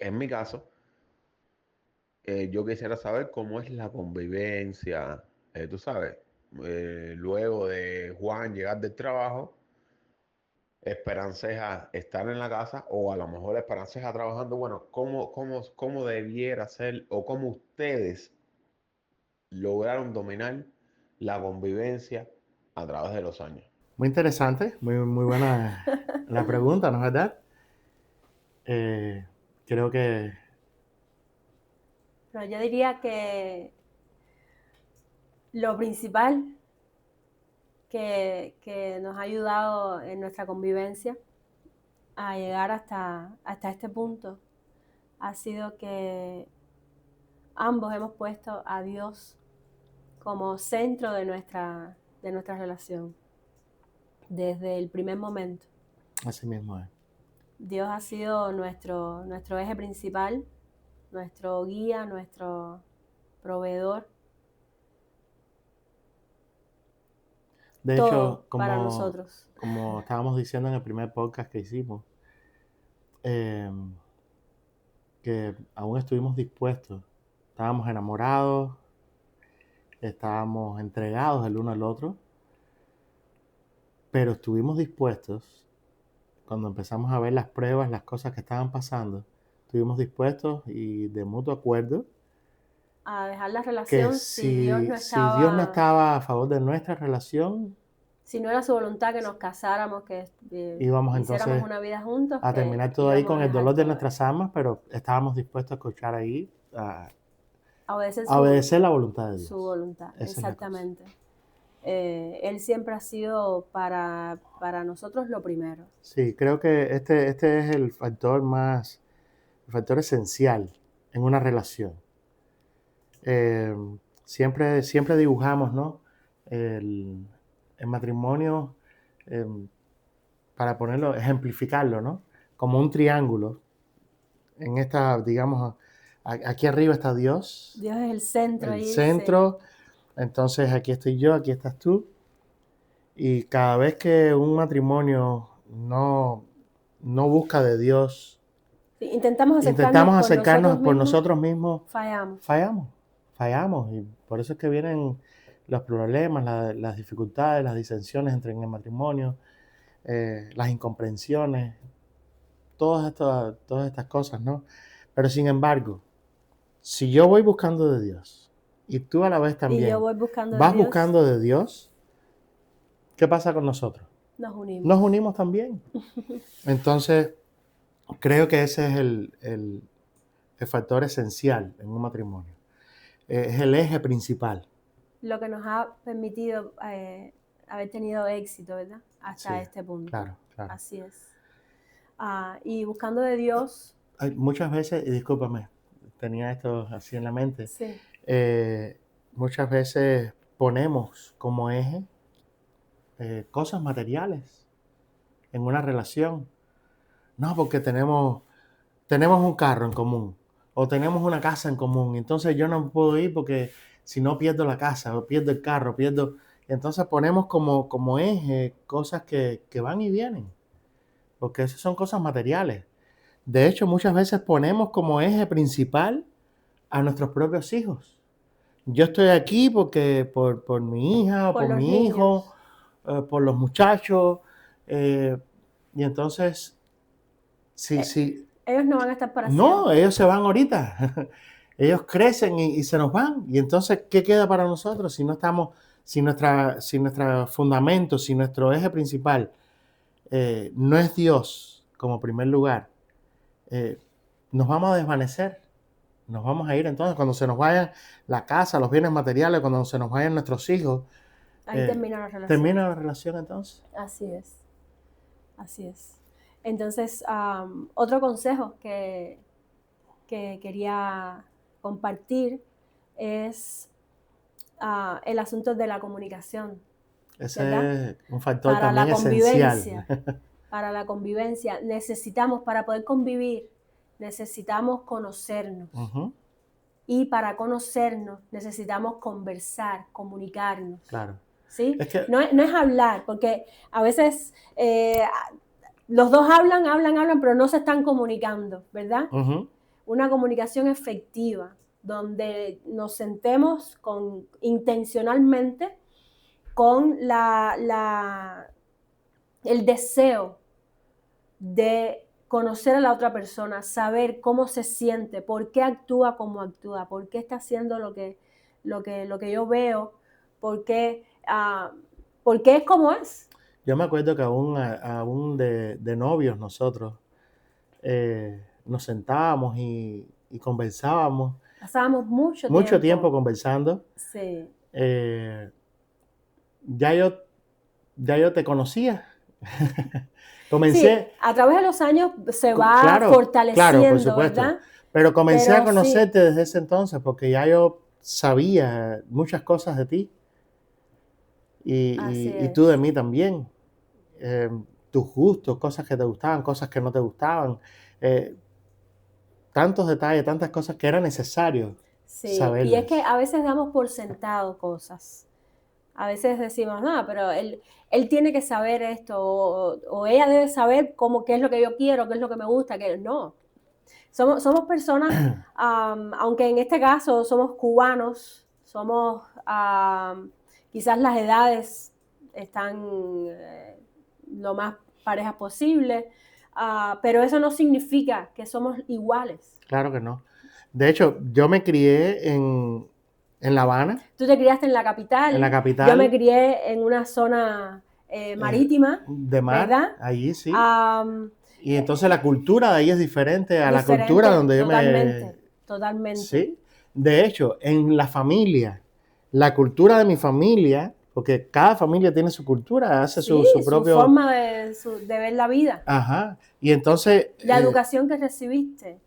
en mi caso, yo quisiera saber cómo es la convivencia, tú sabes, luego de Juan llegar del trabajo, Esperanceja estar en la casa o a lo mejor Esperanceja trabajando, bueno, cómo debiera ser o cómo ustedes lograron dominar la convivencia a través de los años. Muy interesante, muy buena la pregunta, ¿no es verdad? Eh, Creo que Pero yo diría que lo principal que nos ha ayudado en nuestra convivencia a llegar hasta este punto ha sido que ambos hemos puesto a Dios como centro de nuestra relación desde el primer momento. así mismo es. Dios ha sido nuestro eje principal, nuestro guía, nuestro proveedor. De Todo hecho, para nosotros. como estábamos diciendo en el primer podcast que hicimos, que aún estuvimos dispuestos, estábamos enamorados, estábamos entregados el uno al otro, pero estuvimos dispuestos, cuando empezamos a ver las pruebas, las cosas que estaban pasando, estuvimos dispuestos y de mutuo acuerdo A dejar la que relación si Dios no si Dios no estaba, estaba a favor de nuestra relación, si no era su voluntad que nos casáramos, que íbamos hiciéramos entonces una vida juntos, a que terminar todo ahí íbamos con a el dejar dolor de todo, nuestras almas, pero estábamos dispuestos a escuchar ahí, a obedecer a obedecer la voluntad de su Dios. voluntad. Esa es la cosa. Exactamente. Él siempre ha sido para nosotros lo primero. Sí, creo que este es el factor esencial en una relación. Siempre dibujamos, ¿no? El matrimonio, eh, para ponerlo, ejemplificarlo, ¿no? Como un triángulo. En esta, digamos, aquí arriba está Dios, Dios es el centro el ahí, centro. Entonces aquí estoy yo, aquí estás tú. Y cada vez que un matrimonio no busca de Dios, sí, intentamos intentamos acercarnos acercarnos por mismos, nosotros mismos, fallamos. fallamos. Y por eso es que vienen los problemas, las dificultades, las disensiones entre en el matrimonio, las incomprensiones, todas estas cosas, ¿no? Pero sin embargo, si yo voy buscando de Dios y tú a la vez Y yo también voy buscando de vas Dios, buscando de Dios, ¿qué pasa con nosotros? nos unimos. Nos unimos también. Entonces, creo que ese es el factor esencial en un matrimonio. Es el eje principal. Lo que nos ha permitido haber tenido éxito, ¿verdad? Hasta Sí, este punto. claro. Así es. Y buscando de Dios, Muchas veces, y discúlpame, tenía esto así en la mente, sí, muchas veces ponemos como eje cosas materiales en una relación. No, porque tenemos un carro en común o tenemos una casa en común. Entonces yo no puedo ir porque si no pierdo la casa o pierdo el carro, pierdo. Entonces ponemos como eje cosas que van y vienen, porque esas son cosas materiales. De hecho, muchas veces ponemos como eje principal a nuestros propios hijos. Yo estoy aquí porque por mi hija o por por los mi hijo, niños. por los muchachos. Y entonces, si Ellos no van a estar para no, siempre. ellos se van ahorita. Ellos crecen y se nos van. Y entonces, ¿qué queda para nosotros si no estamos, si nuestro fundamento, si nuestro eje principal no es Dios como primer lugar? Nos vamos a desvanecer. Nos vamos a ir entonces cuando se nos vayan la casa, los bienes materiales, cuando se nos vayan nuestros hijos. Ahí termina la relación. Termina la relación entonces. Así es. Entonces, otro consejo que quería compartir es el asunto de la comunicación. Ese ¿verdad? es un factor Para también la esencial. Para la convivencia, para poder convivir, necesitamos conocernos. Uh-huh. Y para conocernos necesitamos conversar, comunicarnos. Claro. ¿Sí? Es que, no es hablar, porque a veces los dos hablan, pero no se están comunicando, ¿verdad? uh-huh. una comunicación efectiva, donde nos sentemos intencionalmente con el deseo de conocer a la otra persona, saber cómo se siente, por qué actúa como actúa, por qué está haciendo lo que yo veo, por qué es como es. Yo me acuerdo que aún de novios nosotros nos sentábamos y conversábamos. Pasábamos mucho tiempo conversando. Sí. Ya yo te conocía. Comencé. Sí, a través de los años se va fortaleciendo, por supuesto. ¿verdad? Pero comencé a conocerte desde ese entonces, porque ya yo sabía muchas cosas de ti y tú de mí también. Tus gustos, cosas que te gustaban, cosas que no te gustaban. Tantos detalles, tantas cosas que era necesario saberlas. Y es que a veces damos por sentado cosas. A veces decimos, no, pero él tiene que saber esto, o ella debe saber qué es lo que yo quiero, qué es lo que me gusta, que no. Somos personas, aunque en este caso somos cubanos, quizás las edades están lo más parejas posible, pero eso no significa que somos iguales. Claro que no. De hecho, yo me crié en La Habana. Tú te criaste en la capital. En la capital. Yo me crié en una zona marítima. De mar, ¿verdad? Allí sí. Y entonces la cultura de ahí es diferente a la diferente, cultura donde yo Totalmente. Sí. De hecho, en la familia, la cultura de mi familia, porque cada familia tiene su cultura, hace su propio... su forma de ver la vida. Ajá. Y entonces... La educación que recibiste,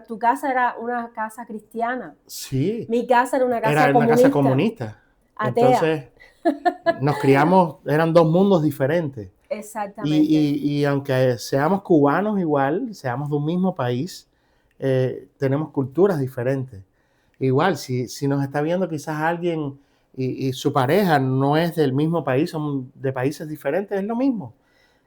tu casa era una casa cristiana. Sí. Mi casa era una casa comunista. Era una casa comunista. Atea. Entonces, nos criamos, eran dos mundos diferentes. Exactamente. Y aunque seamos cubanos igual, seamos de un mismo país, tenemos culturas diferentes. Igual, si nos está viendo quizás alguien y su pareja no es del mismo país, son de países diferentes, es lo mismo.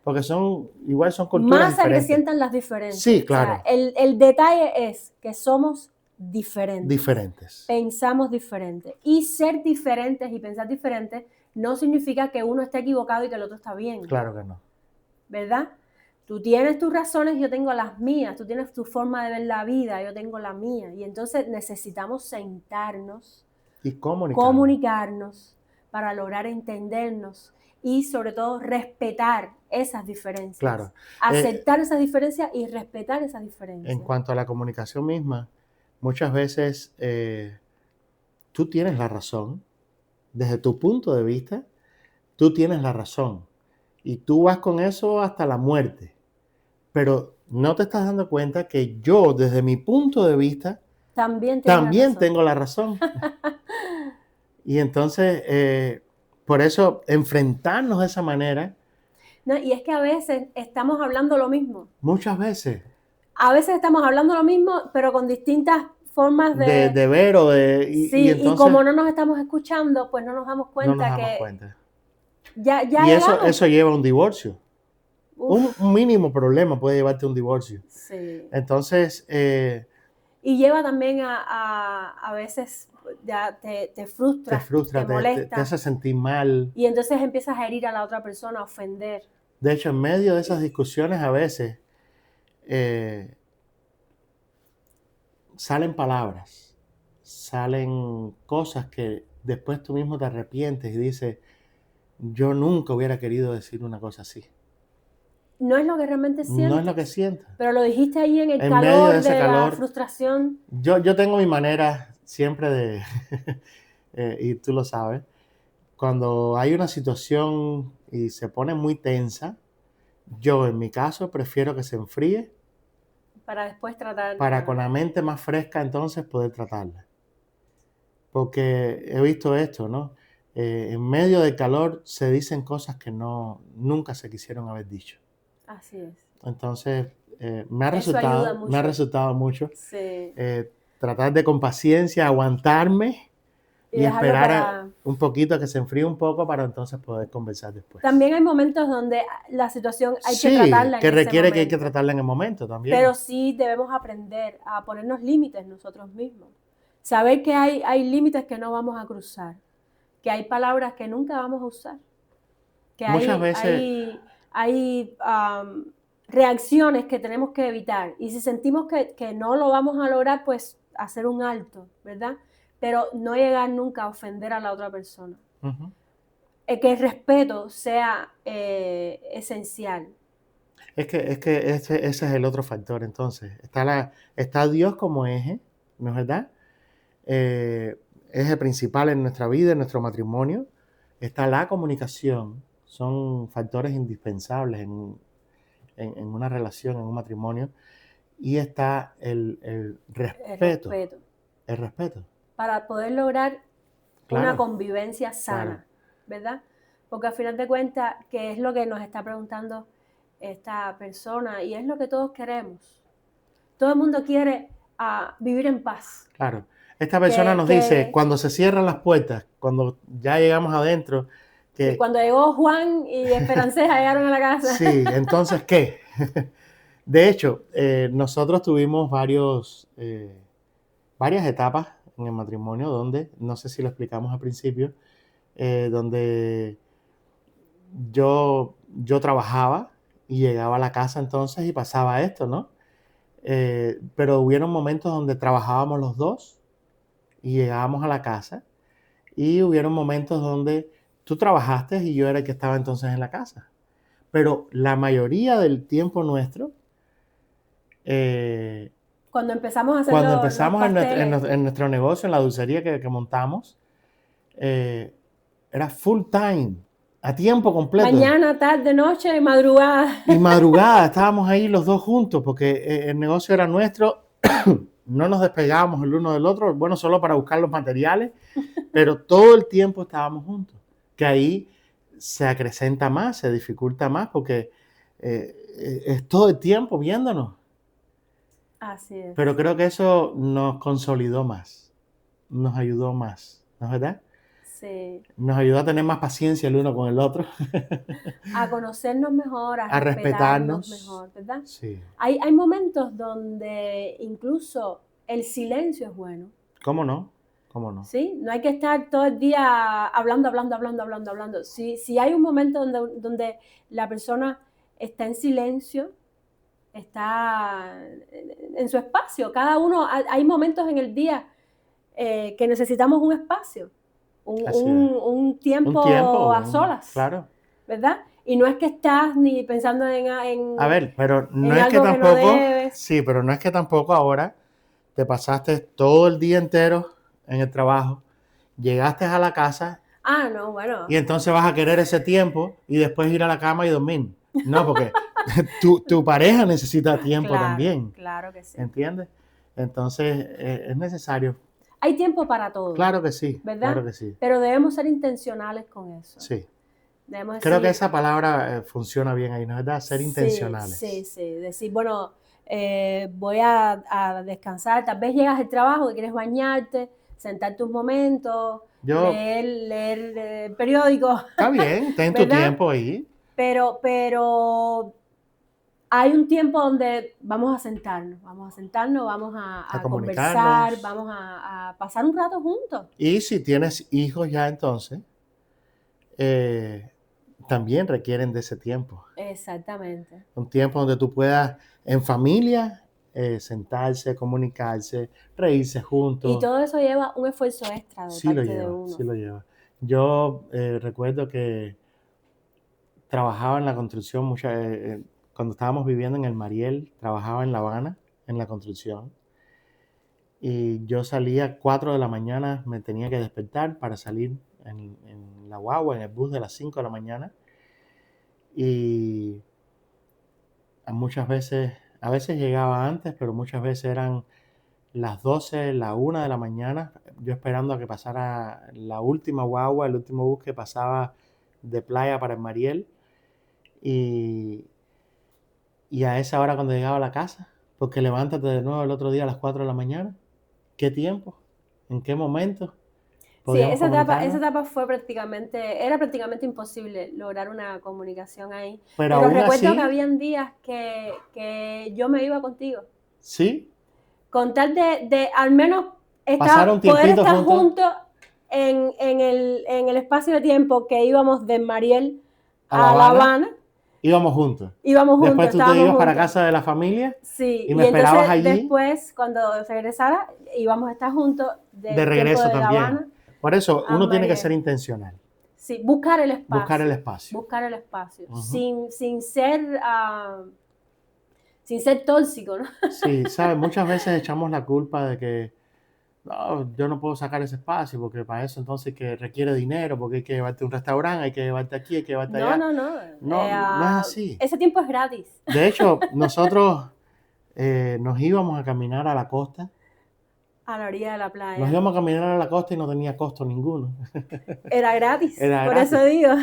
Porque son culturas diferentes. Más que sientan las diferencias. Sí, claro. O sea, el detalle es que somos diferentes. Diferentes. Pensamos diferentes. Y ser diferentes y pensar diferentes no significa que uno esté equivocado y que el otro está bien. Claro que no. ¿Verdad? Tú tienes tus razones, yo tengo las mías. Tú tienes tu forma de ver la vida, yo tengo la mía. Y entonces necesitamos sentarnos y comunicarnos para lograr entendernos y sobre todo respetar esas diferencias. Claro. Aceptar esas diferencias y respetar esas diferencias. En cuanto a la comunicación misma, muchas veces tú tienes la razón. Desde tu punto de vista, tú tienes la razón. Y tú vas con eso hasta la muerte. Pero no te estás dando cuenta que yo, desde mi punto de vista, también tengo la razón. Y entonces, por eso, enfrentarnos de esa manera. No, y es que a veces estamos hablando lo mismo. Muchas veces. A veces estamos hablando lo mismo, pero con distintas formas de ver o de... Sí, y como no nos estamos escuchando, pues no nos damos cuenta Ya y eso lleva a un divorcio. Un mínimo problema puede llevarte a un divorcio. Sí. Entonces... y lleva también a veces ya te frustra, te molesta. Te hace sentir mal. Y entonces empiezas a herir a la otra persona, a ofender. De hecho, en medio de esas discusiones a veces salen palabras, salen cosas que después tú mismo te arrepientes y dices, yo nunca hubiera querido decir una cosa así. No es lo que realmente sientes. No es lo que sientes. Pero lo dijiste ahí en el calor de la frustración. Yo tengo mi manera siempre de, y tú lo sabes, cuando hay una situación y se pone muy tensa, yo en mi caso prefiero que se enfríe. Para después tratar. Para con la mente más fresca entonces poder tratarla. Porque he visto esto, ¿no? En medio del calor se dicen cosas que nunca se quisieron haber dicho. Así es. Entonces, me ha resultado mucho Sí. tratar de con paciencia aguantarme y dejarlo esperar para... un poquito a que se enfríe un poco para entonces poder conversar después. También hay momentos donde la situación hay que Sí, tratarla que en ese requiere que hay que momento. tratarla en el momento también. Pero sí debemos aprender a ponernos límites nosotros mismos. Saber que hay límites que no vamos a cruzar, que hay palabras que nunca vamos a usar, que Muchas veces, hay reacciones que tenemos que evitar. Y si sentimos que no lo vamos a lograr, pues hacer un alto, ¿verdad? Pero no llegar nunca a ofender a la otra persona. ujú, Que el respeto sea esencial. es que ese es el otro factor. Entonces, está Dios como eje, ¿no es verdad? Eje principal en nuestra vida, en nuestro matrimonio. Está la comunicación. Son factores indispensables en una relación, en un matrimonio. Y está el El respeto. respeto. El respeto. Para poder lograr una Claro, convivencia sana, ¿verdad? Porque al final de cuentas, ¿qué es lo que nos está preguntando esta persona? Y es lo que todos queremos. Todo el mundo quiere vivir en paz. claro. Esta persona nos dice, Que cuando se cierran las puertas, cuando ya llegamos adentro, que cuando llegó Juan y Esperancesa llegaron a la casa. sí, entonces, ¿qué? De hecho, nosotros tuvimos varias etapas en el matrimonio donde, no sé si lo explicamos al principio, donde yo trabajaba y llegaba a la casa entonces y pasaba esto, ¿no? Pero hubieron momentos donde trabajábamos los dos y llegábamos a la casa y hubieron momentos donde tú trabajaste y yo era el que estaba entonces en la casa. Pero la mayoría del tiempo nuestro, Cuando empezamos a hacer cuando los empezamos pasteles. en nuestro negocio, en la dulcería que montamos, era full time, a tiempo completo. Mañana, tarde, noche, madrugada. Y madrugada estábamos ahí los dos juntos porque el negocio era nuestro, no nos despegábamos el uno del otro, bueno, solo para buscar los materiales, pero todo el tiempo estábamos juntos, que ahí se acrecenta más, se dificulta más porque es todo el tiempo viéndonos. Así es. Pero creo que eso nos consolidó más, nos ayudó más, ¿no es verdad? Sí. Nos ayudó a tener más paciencia el uno con el otro, A conocernos mejor, a a respetarnos respetarnos. mejor, ¿verdad? Sí. Hay momentos donde incluso el silencio es bueno, ¿Cómo no? ¿Cómo no? ¿sí? No hay que estar todo el día hablando. Si hay un momento donde la persona está en silencio, está en su espacio. Cada uno, hay momentos en el día que necesitamos un espacio, Así es. un tiempo Un tiempo, a solas, claro. ¿verdad? Y no es que estás ni pensando A ver, pero no en es que algo que no tampoco, debes. sí, pero no es que tampoco ahora te pasaste todo el día entero en el trabajo, llegaste a la casa Ah, no, bueno. y entonces vas a querer ese tiempo y después ir a la cama y dormir. No, porque tu pareja necesita tiempo Claro, también, claro que sí. ¿entiendes? Entonces es necesario. Hay tiempo para todo. Claro que sí, ¿verdad? claro que sí. Pero debemos ser intencionales con eso. Sí. Debemos Creo que decir, esa palabra funciona bien ahí, ¿no es verdad? Ser intencionales. Sí. Decir, bueno, voy a descansar. Tal vez llegas al trabajo y quieres bañarte, sentarte un momento, leer el periódico. Está bien, ten tu tiempo ahí. Pero hay un tiempo donde vamos a sentarnos, vamos a conversar, vamos a pasar un rato juntos. Y si tienes hijos ya entonces, también requieren de ese tiempo. Exactamente. Un tiempo donde tú puedas en familia sentarse, comunicarse, reírse juntos. Y todo eso lleva un esfuerzo extra de parte de uno. Sí lo lleva. Yo recuerdo que trabajaba en la construcción cuando estábamos viviendo en el Mariel, trabajaba en La Habana, en la construcción. Y yo salía a 4 de la mañana, me tenía que despertar para salir en la guagua, en el bus de las 5 de la mañana. Y a veces llegaba antes, pero muchas veces eran las 12, la 1 de la mañana, yo esperando a que pasara la última guagua, el último bus que pasaba de Playa para el Mariel. Y a esa hora cuando llegaba a la casa, porque levántate de nuevo el otro día a las 4 de la mañana. ¿Qué tiempo? ¿En qué momento? podíamos esa comunicarnos. etapa era prácticamente imposible lograr una comunicación ahí. Pero Pero aún recuerdo así, que habían días que yo me iba contigo. sí, Con tal de al menos pasar un poder tiempito estar juntos juntos en el espacio de tiempo que íbamos de Mariel a La a La Habana, Habana. íbamos juntos. Íbamos juntos, Después tú te estábamos ibas para juntos. casa de la familia Sí, y y me esperabas entonces allí después, cuando regresara, íbamos a estar juntos de del tiempo regreso de La también. Habana Por eso a uno tiene que ser Mariel. intencional, Sí, buscar el buscar el espacio. espacio. Buscar el espacio. Ujú. Sin ser tóxico, ¿no? Sí, ¿sabes? Muchas veces echamos la culpa de que no, yo no puedo sacar ese espacio porque para eso entonces que requiere dinero, porque hay que llevarte a un restaurante, hay que llevarte aquí, hay que llevarte No, allá. no, no. No, no es así. Ese tiempo es gratis. De hecho, nosotros nos íbamos a caminar a la costa. A la orilla de la Nos playa. íbamos a caminar a la costa y no tenía costo ninguno. Era gratis. Era Por gratis. eso digo.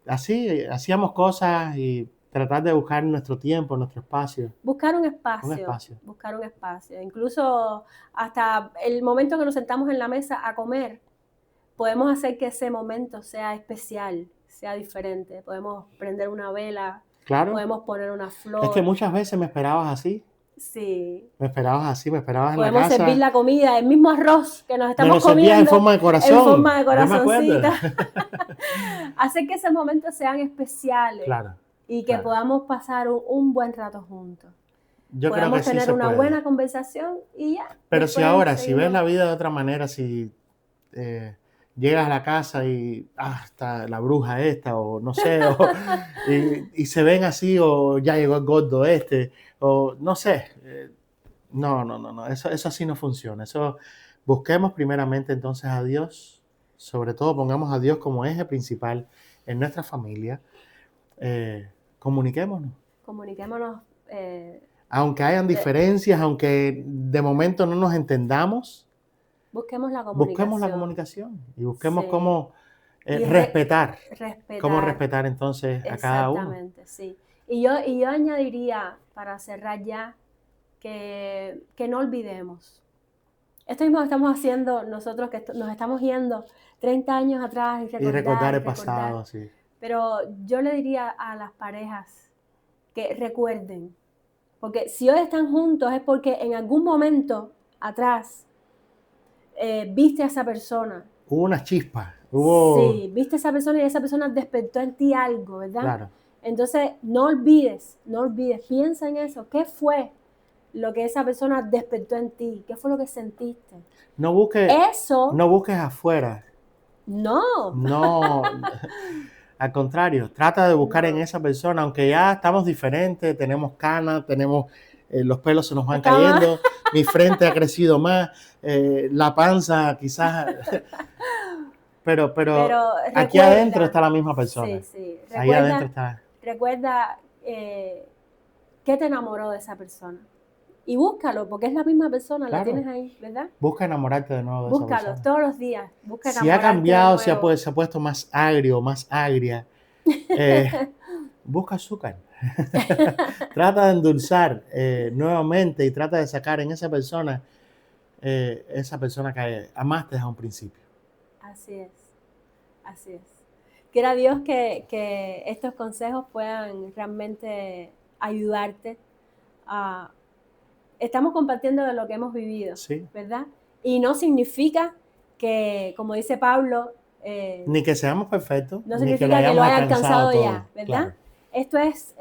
Así, hacíamos cosas y tratar de buscar nuestro tiempo, nuestro espacio. Buscar un espacio. Un espacio. Buscar un espacio. Incluso hasta el momento que nos sentamos en la mesa a comer, podemos hacer que ese momento sea especial, sea diferente. Podemos prender una vela, Claro. podemos poner una flor. Es que muchas veces me esperabas así. Sí. Me esperabas así, me esperabas en la Podemos casa. servir la comida, el mismo arroz que nos Me estamos lo servías comiendo. en forma de corazón. En forma de Yo me acuerdo. corazoncito. Hacer que esos momentos sean especiales. Claro. Y que claro. podamos pasar un buen rato juntos. Yo creo Podamos que sí tener se una puede. buena conversación y ya. Pero si ahora, si seguimos. ves la vida de otra manera, si llegas a la casa y está la bruja esta, o no sé, y se ven así, o ya llegó el gordo este, o no sé. No, eso así no funciona. Eso, busquemos primeramente entonces a Dios, sobre todo pongamos a Dios como eje principal en nuestra familia. Comuniquémonos. Comuniquémonos. Aunque hayan diferencias, aunque de momento no nos entendamos, busquemos la comunicación y busquemos Sí. cómo Y respetar. respetar. Cómo respetar entonces a cada uno. Exactamente, sí. Y yo añadiría, para cerrar ya, que no olvidemos. Esto mismo estamos haciendo nosotros, que nos estamos yendo 30 años atrás Y recordar el pasado, sí. Pero yo le diría a las parejas que recuerden, porque si hoy están juntos es porque en algún momento atrás viste a esa persona. Hubo una chispa. Sí, viste a esa persona y esa persona despertó en ti algo, ¿verdad? Claro. Entonces, no olvides, piensa en eso. ¿Qué fue lo que esa persona despertó en ti? ¿Qué fue lo que sentiste? No busques afuera. No. No. Al contrario, trata de buscar en esa persona, aunque ya estamos diferentes, tenemos canas, tenemos los pelos se nos van cayendo, mi frente ha crecido más, la panza quizás, pero aquí recuerda, adentro está la misma persona. Sí. Ahí adentro está. Recuerda qué te enamoró de esa persona. Y búscalo, porque es la misma persona, claro. La tienes ahí, ¿verdad? Busca enamorarte de nuevo de esa persona. Búscalo todos los días. Busca si ha cambiado, se ha puesto más agrio, más agria, busca azúcar. Trata de endulzar nuevamente y trata de sacar en esa persona que amaste desde un principio. Así es. Quiera Dios que estos consejos puedan realmente ayudarte a... Estamos compartiendo de lo que hemos vivido, sí. ¿verdad? Y no significa que, como dice Pablo... ni que seamos perfectos, no ni significa que lo haya alcanzado todo, ya, ¿verdad? Claro. Esto es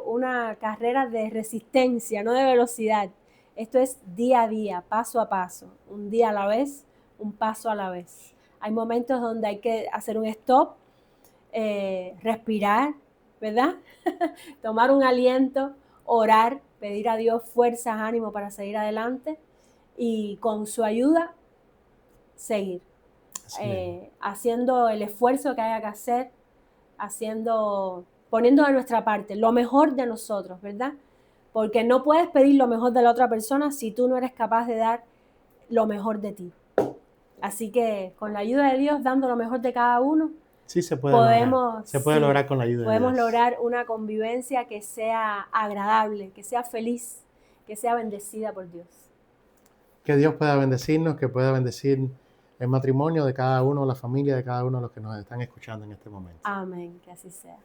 una carrera de resistencia, no de velocidad. Esto es día a día, paso a paso, un día a la vez, un paso a la vez. Hay momentos donde hay que hacer un stop, respirar, ¿verdad? Tomar un aliento, orar, pedir a Dios fuerzas, ánimo para seguir adelante y con su ayuda seguir. Haciendo el esfuerzo que haya que hacer, poniendo de nuestra parte lo mejor de nosotros, ¿verdad? Porque no puedes pedir lo mejor de la otra persona si tú no eres capaz de dar lo mejor de ti. Así que con la ayuda de Dios, dando lo mejor de cada uno, sí se puede lograr. Se puede lograr con la ayuda de Dios. Podemos lograr una convivencia que sea agradable, que sea feliz, que sea bendecida por Dios. Que Dios pueda bendecirnos, que pueda bendecir el matrimonio de cada uno, la familia de cada uno de los que nos están escuchando en este momento. Amén, que así sea.